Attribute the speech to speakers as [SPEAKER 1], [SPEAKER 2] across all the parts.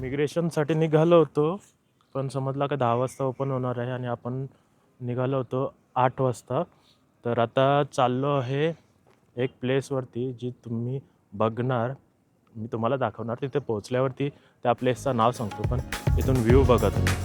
[SPEAKER 1] इमिग्रेशनसाठी निघालो होतो, पण समजला का 10 वाजता ओपन होणार आहे आणि आपण निघालो होतो 8 वाजता. तर आता चाललो आहे एक प्लेसवरती जी तुम्ही बघणार, मी तुम्हाला दाखवणार. तिथे पोहोचल्यावरती त्या प्लेसचं नाव सांगतो, पण इथून व्ह्यू बघा तुम्ही.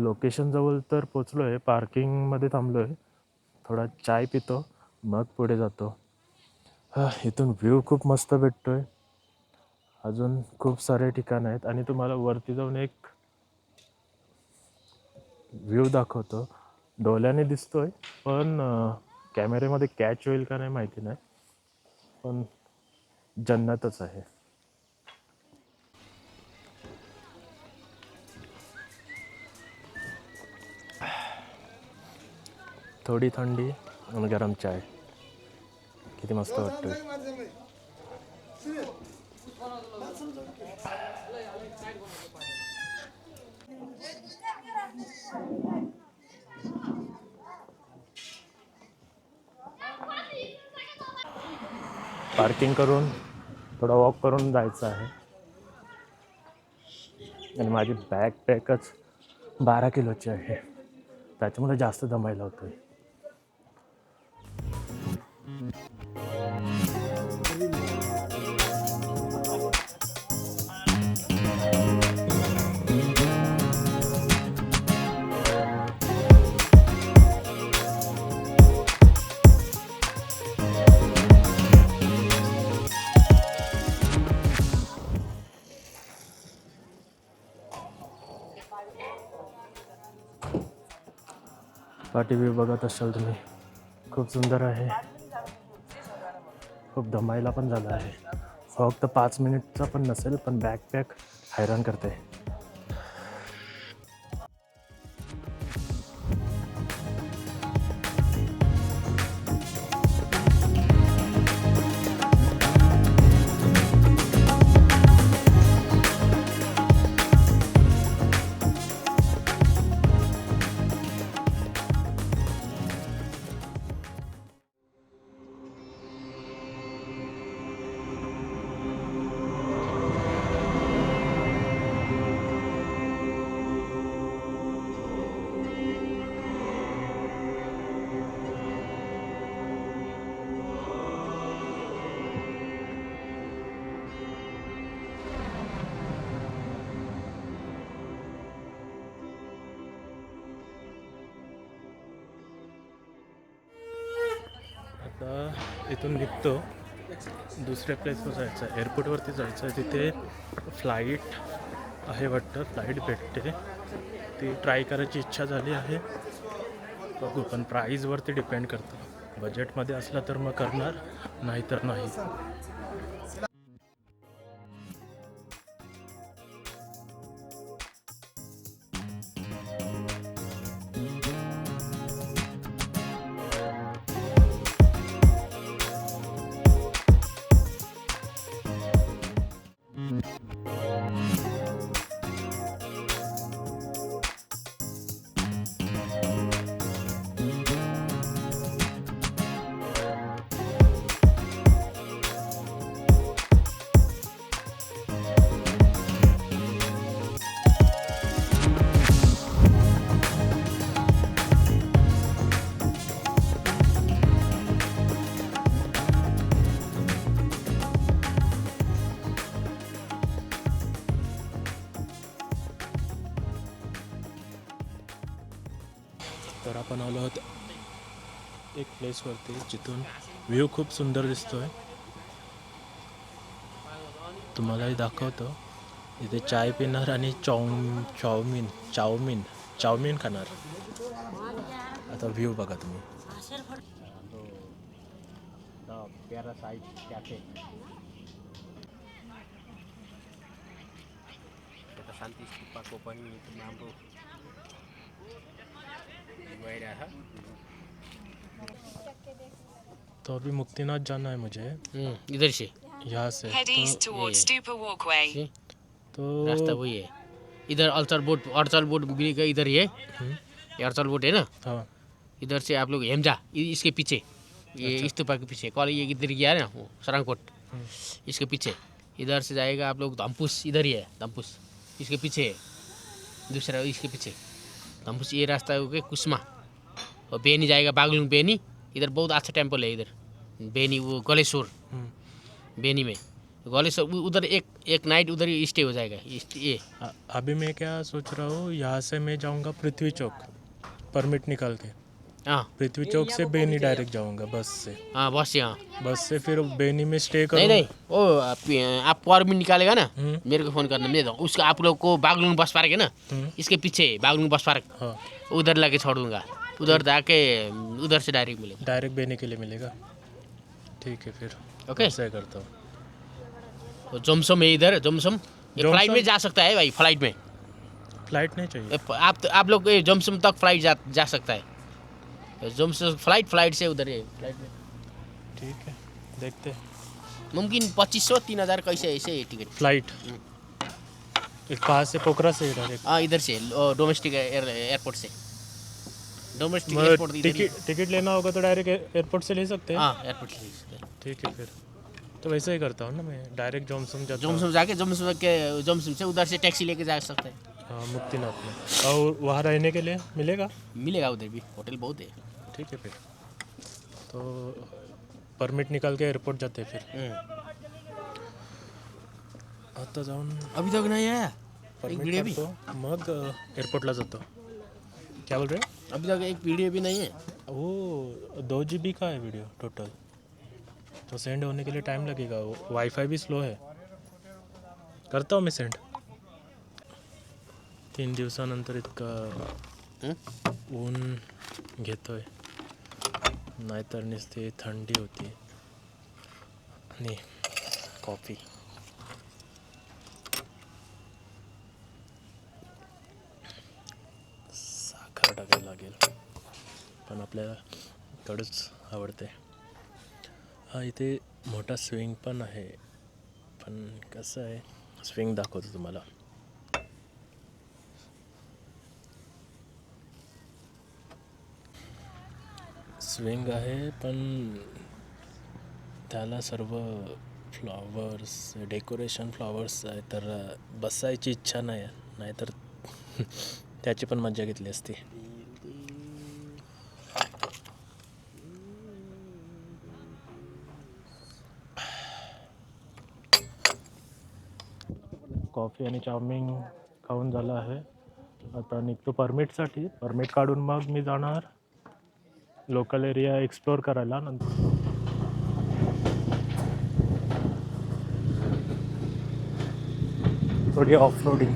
[SPEAKER 1] लोकेशनजवळ तर पोचलो आहे, पार्किंगमध्ये थांबलो आहे, थोडा चाय पितो, मग पुढे जातो. इथून व्ह्यू खूप मस्त भेटतो आहे. अजून खूप सारे ठिकाणं आहेत आणि तुम्हाला वरती जाऊन एक व्ह्यू दाखवतो. डोळ्याने दिसतोय, पण कॅमेऱ्यामध्ये कॅच होईल का नाही माहिती नाही, पण जन्नतच आहे. थोडी थंडी आणि गरम चाय, किती मस्त वाटतोय. पार्किंग करून थोडा वॉक करून जायचं आहे आणि माझी बॅकपॅकच 12 किलोची आहे, त्याच्यामुळे जास्त दमायला होतोय. पाठी व्ह्यू बघत असाल तुम्ही, खूप सुंदर आहे. खूप दमायला पण झालं आहे. फक्त 5 मिनिटचा पण नसेल, पण बॅकपॅक हैराण करते. आता इथून निघतो, दुसऱ्या प्लेसवर जायचं आहे, एअरपोर्टवरती जायचं आहे. तिथे फ्लाईट आहे वाटतं, फ्लाईट भेटते, ती ट्राय करायची इच्छा झाली आहे. बघू, पण प्राईजवरती डिपेंड करतं. बजेटमध्ये असलं तर मग करणार, नाही तर नाही. तर आपण आलो आहोत एक प्लेसवरती जिथून व्ह्यू खूप सुंदर दिसतोय, तुम्हालाही दाखवतो. इथे चाय पिणार आणि चाऊमिन चाऊमिन चाऊमिन खाणार. आता व्ह्यू बघा तुम्ही. Parasite cafe. शांति स्तूपा को पनि हाम्रो गइरहेछ. तो अभी मुक्तिनाथ जाना है मुझे.
[SPEAKER 2] इधर से
[SPEAKER 1] यहाँ से
[SPEAKER 3] Head east towards Stupa Walkway.
[SPEAKER 1] तो
[SPEAKER 2] रास्ता वही है. इधर अड़चल बोट ब्रिज का इधर ही है. ये अड़चल बोट है ना.
[SPEAKER 1] हाँ
[SPEAKER 2] इधर से आप लोग हेमजा इसके पीछे ये स्तूपा के पीछे कॉलेज ये इधर गया है ना वो सरांगकोट इसके पीछे. इधर से जाएगा आप लोग धम्पुस. इधर ही है धम्पुस इसके पीछे है. दूसरा इसके पीछे धम्पुस ये रास्ता हो गया कुसमा. और बेनी जाएगा बागलुंग बेनी. इधर बहुत अच्छा टेम्पल है इधर बेनी वो गलेश्वर बेनी में गलेश्वर. उधर एक नाइट उधर ही स्टे हो जाएगा ये.
[SPEAKER 1] अभी मैं क्या सोच रहा हूँ, यहाँ से मैं जाऊँगा पृथ्वी चौक परमिट निकाल के.
[SPEAKER 2] हाँ
[SPEAKER 1] पृथ्वी चौक से बेनी डायरेक्ट जाऊँगा बस से.
[SPEAKER 2] हाँ बस यहाँ.
[SPEAKER 1] बस से फिर बेनी में स्टे
[SPEAKER 2] नहीं
[SPEAKER 1] करूँ.
[SPEAKER 2] नहीं वो आप परमिट निकालेगा ना मेरे को फ़ोन करना. मैं उसका आप लोग को बागलुंग बस पार्क है ना इसके पीछे बागलुंग बस पार्क
[SPEAKER 1] हाँ
[SPEAKER 2] उधर लाके छोड़ दूंगा. उधर जाके उधर से डायरेक्ट मिलेगा.
[SPEAKER 1] डायरेक्ट बेनी के लिए मिलेगा. ठीक है फिर
[SPEAKER 2] ओके.
[SPEAKER 1] ऐसा करता हूँ.
[SPEAKER 2] तो जोमसम है इधर जोमसम. ये फ्लाइट में जा सकता है भाई. फ्लाइट में
[SPEAKER 1] फ्लाइट नहीं चाहिए.
[SPEAKER 2] आप लोग जोमसम तक फ्लाइट जा सकता है. जोमसम फ्लाइट से उधर है फ्लाइट में.
[SPEAKER 1] ठीक है देखते हैं.
[SPEAKER 2] मुमकिन 2500-3000 कैसे ऐसे टिकट.
[SPEAKER 1] फ्लाइट कहाँ से? पोखरा से डायरेक्ट.
[SPEAKER 2] हाँ इधर से डोमेस्टिक एयरपोर्ट से. डोमेस्टिक एयरपोर्ट इधर ही.
[SPEAKER 1] टिकट लेना होगा तो डायरेक्ट एयरपोर्ट से ले सकते हैं.
[SPEAKER 2] हाँ एयरपोर्ट से.
[SPEAKER 1] ठीक है फिर तो वैसे ही करता हूँ ना मैं. डायरेक्ट जोमसम जाता हूँ.
[SPEAKER 2] जोमसम जाके जोमसम से उधर से टैक्सी लेके जा सकते हैं.
[SPEAKER 1] हाँ मुक्तिनाथ में. और वहाँ रहने के लिए मिलेगा.
[SPEAKER 2] मिलेगा उधर भी होटल बहुत है.
[SPEAKER 1] ठीक है फिर तो परमिट निकाल के एयरपोर्ट जाते हैं फिर. आता जाऊन
[SPEAKER 2] अभी तक नहीं आया. एक वीडियो भी
[SPEAKER 1] परमिट मग एयरपोर्टला जातो. क्या बोल रहे हैं?
[SPEAKER 2] अभी तक एक वीडियो भी नहीं है.
[SPEAKER 1] वो 2 GB का है वीडियो टोटल. तो सेंड होने के लिए टाइम लगेगा. वाईफाई भी स्लो है. करता हूँ मी सेंड. 3 दिवसानंतर इतका ऊन घेतोय. नाहीतर नुसती थंडी होती. आणि कॉफी. साखर टाकायला लागेल पण आपल्याला कडूच आवडते. हा इथे मोठा स्विंग पण आहे. पण कसं आहे स्विंग दाखवतो तुम्हाला. स्विंग आहे पण त्याला सर्व फ्लॉवर्स डेकोरेशन फ्लॉवर्स आहे. तर बसायची इच्छा नाही. नाहीतर त्याची पण मजा घेतली असती. कॉफी आणि चाऊमिन खाऊन झालं आहे. आता निघतो परमिटसाठी. परमिट काढून मग मी जाणार लोकल एरिया एक्सप्लोर करायला. नंतर थोडी ऑफ रोडिंग.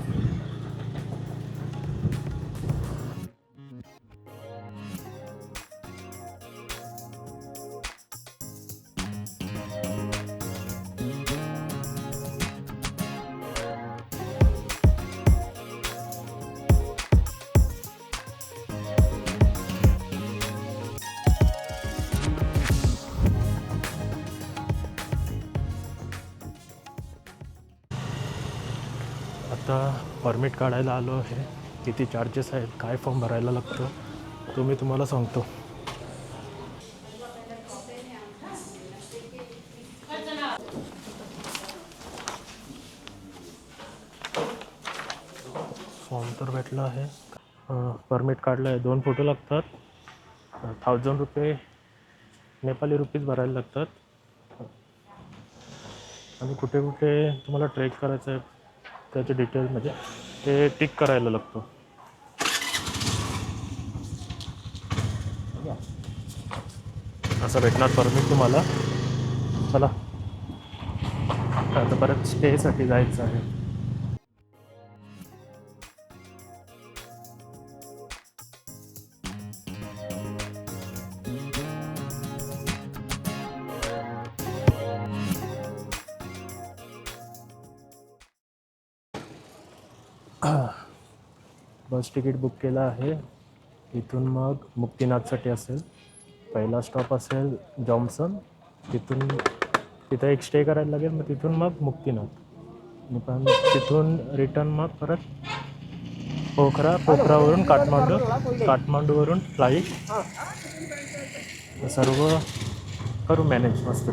[SPEAKER 1] आता परमिट काढायला आलो आहे. किती चार्जेस आहेत, काय फॉर्म भरायला लागतो तो मी तुम्हाला सांगतो. फॉर्म तर भेटला आहे. परमिट काढलं आहे. 2 फोटो लागतात. 1000 रुपये नेपाली रुपीज भरायला लागतात. आणि कुठे कुठे तुम्हाला ट्रेक करायचं आहे त्याचे डिटेल्समध्ये ते टिक करायला लागतो. असं भेटणार परमिट तुम्हाला. चला आता परत स्टेसाठी जायचं आहे. बस तिकीट बुक केलं आहे. इथून मग मुक्तिनाथसाठी असेल. पहिला स्टॉप असेल जॉन्सन. तिथं एक स्टे करायला लागेल. मग तिथून मग मुक्तिनाथ आणि पण तिथून रिटर्न मग परत पोखरावरून काठमांडूवरून फ्लाईट. सर्व करू मॅनेज मस्त.